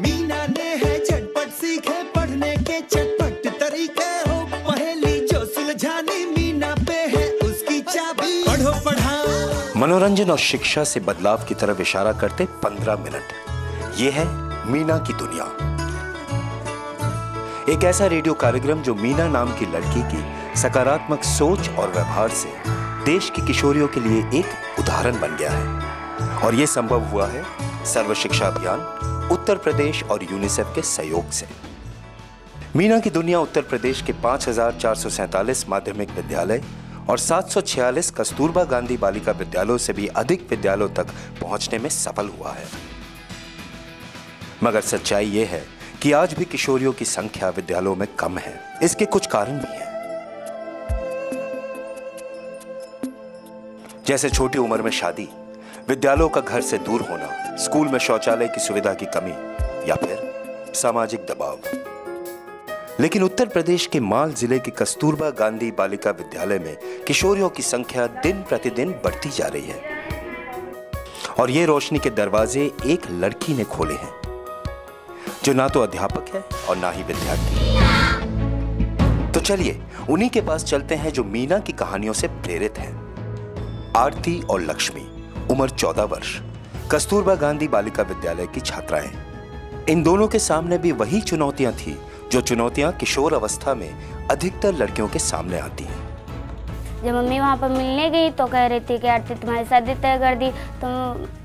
मीना ने है झटपट सीखे पढ़ने के चटपट तरीके, हो पहेली जो सुलझानी मीना पे है उसकी चाबी। पढ़ो पढ़ाओ। मनोरंजन और शिक्षा से बदलाव की तरफ इशारा करते 15 मिनट। ये है मीना की दुनिया, एक ऐसा रेडियो कार्यक्रम जो मीना नाम की लड़की की सकारात्मक सोच और व्यवहार से देश की किशोरियों के लिए एक उदाहरण बन गया है। और यह संभव हुआ है सर्व शिक्षा अभियान, उत्तर प्रदेश और यूनिसेफ के सहयोग से। मीना की दुनिया उत्तर प्रदेश के 5447 माध्यमिक विद्यालय और 746 कस्तूरबा गांधी बालिका विद्यालयों से भी अधिक विद्यालयों तक पहुंचने में सफल हुआ है। मगर सच्चाई यह है कि आज भी किशोरियों की संख्या विद्यालयों में कम है। इसके कुछ कारण भी हैं, जैसे छोटी उम्र में शादी, विद्यालयों का घर से दूर होना, स्कूल में शौचालय की सुविधा की कमी या फिर सामाजिक दबाव। लेकिन उत्तर प्रदेश के माल जिले के कस्तूरबा गांधी बालिका विद्यालय में किशोरियों की संख्या दिन प्रतिदिन बढ़ती जा रही है। और ये रोशनी के दरवाजे एक लड़की ने खोले हैं, जो ना तो अध्यापक है और ना ही विद्यार्थी। तो चलिए उन्हीं के पास चलते हैं जो मीना की कहानियों से प्रेरित हैं। आरती और लक्ष्मी, उम्र 14 वर्ष, कस्तूरबा गांधी बालिका विद्यालय की छात्राएं। इन दोनों के सामने भी वही चुनौतियां थी जो चुनौतियां किशोर अवस्था में अधिकतर लड़कियों के सामने आती हैं। जब मम्मी वहाँ पर मिलने गई तो कह रही थी कि आरती तुम्हारी शादी तय कर दी। तो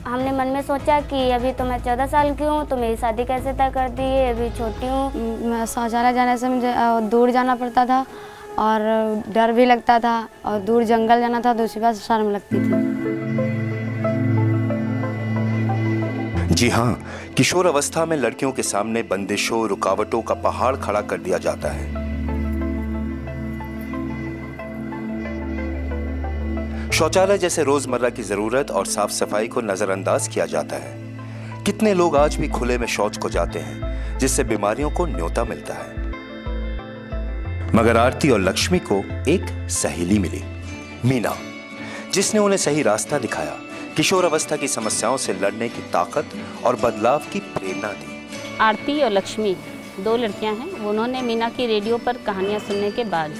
हमने मन में सोचा कि अभी तो मैं 14 साल की हूँ, तो मेरी शादी कैसे तय कर दी है, अभी छोटी हूँ। मैं शौचालय जाने से मुझे दूर जाना पड़ता था और डर भी लगता था, और दूर जंगल जाना था तो उसी बात शर्म लगती थी। जी हाँ, किशोर अवस्था में लड़कियों के सामने बंदिशों, रुकावटों का पहाड़ खड़ा कर दिया जाता है। शौचालय जैसे रोजमर्रा की जरूरत और साफ सफाई को नजरअंदाज किया जाता है। कितने लोग आज भी खुले में शौच को जाते हैं, जिससे बीमारियों को न्योता मिलता है। मगर आरती और लक्ष्मी को एक सहेली मिली, मीना, जिसने उन्हें सही रास्ता दिखाया, किशोर अवस्था की समस्याओं से लड़ने की ताकत और बदलाव की प्रेरणा दी। आरती और लक्ष्मी 2 लड़कियां हैं। उन्होंने मीना की रेडियो पर कहानियां सुनने के बाद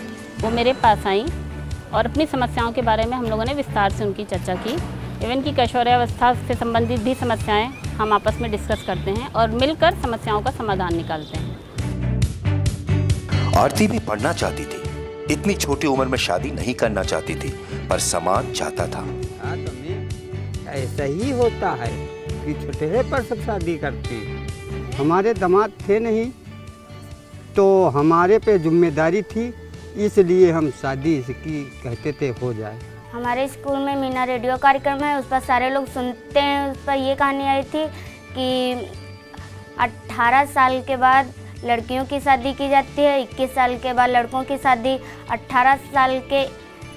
वो मेरे पास आई और अपनी समस्याओं के बारे में हम लोगों ने विस्तार से उनकी चर्चा की। इवन की किशोरावस्था से संबंधित भी समस्याएं हम आपस में डिस्कस करते हैं और मिलकर समस्याओं का समाधान निकालते हैं। आरती भी पढ़ना चाहती थी, इतनी छोटी उम्र में शादी नहीं करना चाहती थी, पर समाज चाहता था। ऐसा ही होता है कि छोटे पर सब शादी करते हैं। हमारे दामाद थे नहीं, तो हमारे पे जिम्मेदारी थी, इसलिए हम शादी इसकी कहते थे हो जाए। हमारे स्कूल में मीना रेडियो कार्यक्रम है, उस पर सारे लोग सुनते हैं। उस पर ये कहानी आई थी कि 18 साल के बाद लड़कियों की शादी की जाती है, 21 साल के बाद लड़कों की शादी। 18 साल के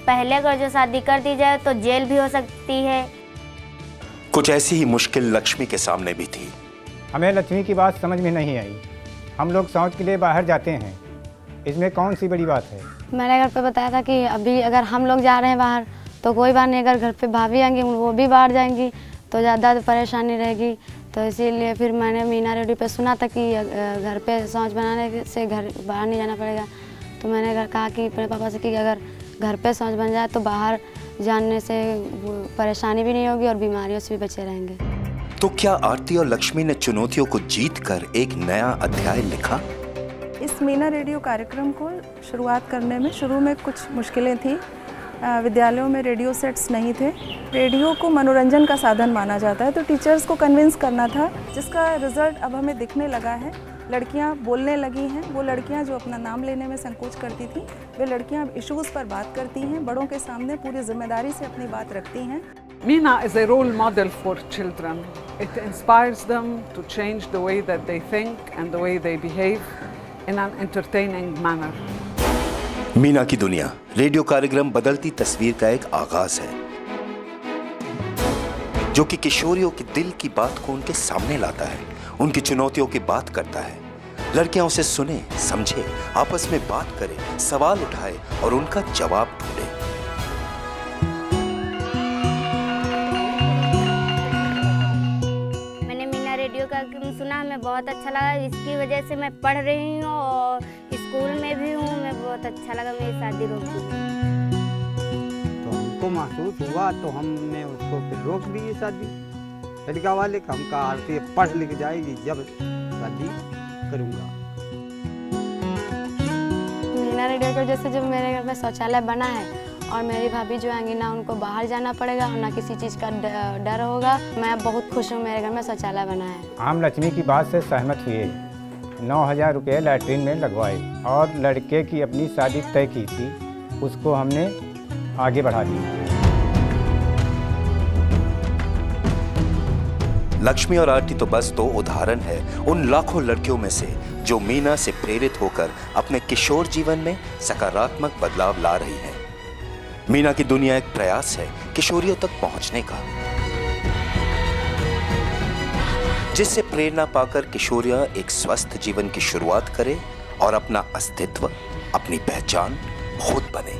पहले अगर जो शादी कर दी जाए तो जेल भी हो सकती है। कुछ ऐसी ही मुश्किल लक्ष्मी के सामने भी थी। हमें लक्ष्मी की बात समझ में नहीं आई। हम लोग शौच के लिए बाहर जाते हैं, इसमें कौन सी बड़ी बात है। मैंने घर पे बताया था कि अभी अगर हम लोग जा रहे हैं बाहर तो कोई बात नहीं, अगर घर पे भाभी आएंगी वो भी बाहर जाएंगी तो ज़्यादा परेशानी रहेगी। तो इसीलिए फिर मैंने मीना रेडियो पे सुना था कि घर पे शौच बनाने से घर बाहर नहीं जाना पड़ेगा। तो मैंने कहा कि अपने पापा से कि अगर घर पे शौच बन जाए तो बाहर जाने से परेशानी भी नहीं होगी और बीमारियों से भी बचे रहेंगे। तो क्या आरती और लक्ष्मी ने चुनौतियों को जीत कर एक नया अध्याय लिखा? इस मीना रेडियो कार्यक्रम को शुरुआत करने में शुरू में कुछ मुश्किलें थी। विद्यालयों में रेडियो सेट्स नहीं थे। रेडियो को मनोरंजन का साधन माना जाता है, तो टीचर्स को कन्विंस करना था, जिसका रिजल्ट अब हमें दिखने लगा है। लड़कियां बोलने लगी हैं। वो लड़कियां जो अपना नाम लेने में संकोच करती थी, वे लड़कियां इश्यूज़ पर बात करती हैं, बड़ों के सामने पूरी जिम्मेदारी से अपनी बात रखती हैं। Meena is a role model for children. It inspires them to change the way that they think and the way they behave in an entertaining manner. Meena की दुनिया रेडियो कार्यक्रम बदलती तस्वीर का एक आगाज है, जो कि किशोरियों के दिल की बात को उनके सामने लाता है, उनकी चुनौतियों की बात करता है। लड़कियां उसे सुने, समझे, आपस में बात करें, सवाल उठाए और उनका जवाब ढूंढे। मैंने कार्यक्रम सुना, हमें बहुत अच्छा लगा। इसकी वजह से मैं पढ़ रही हूँ और स्कूल में भी हूँ। मैं बहुत अच्छा लगा मेरी शादी रोक दी। तो हमको महसूस हुआ तो हमने उसको फिर रोक दी शादी। लड़का वाले का हम कहा आरती पढ़ लिख जाएगी जब शादी करूँगा। मीना रेडियो की वजह से जब मेरे घर में शौचालय बना है और मेरी भाभी जो आएंगी ना उनको बाहर जाना पड़ेगा और ना किसी चीज़ का डर होगा। मैं बहुत खुश हूँ मेरे घर में शौचालय बना है। आम लक्ष्मी की बात से सहमत हुए, 9,000 रुपये लैट्रिन में लगवाए और लड़के की अपनी शादी तय की थी, उसको हमने आगे बढ़ा दिया। लक्ष्मी और आरती तो बस 2 उदाहरण है उन लाखों लड़कियों में से जो मीना से प्रेरित होकर अपने किशोर जीवन में सकारात्मक बदलाव ला रही हैं। मीना की दुनिया एक प्रयास है किशोरियों तक पहुंचने का, जिससे प्रेरणा पाकर किशोरियां एक स्वस्थ जीवन की शुरुआत करें और अपना अस्तित्व, अपनी पहचान खुद बने।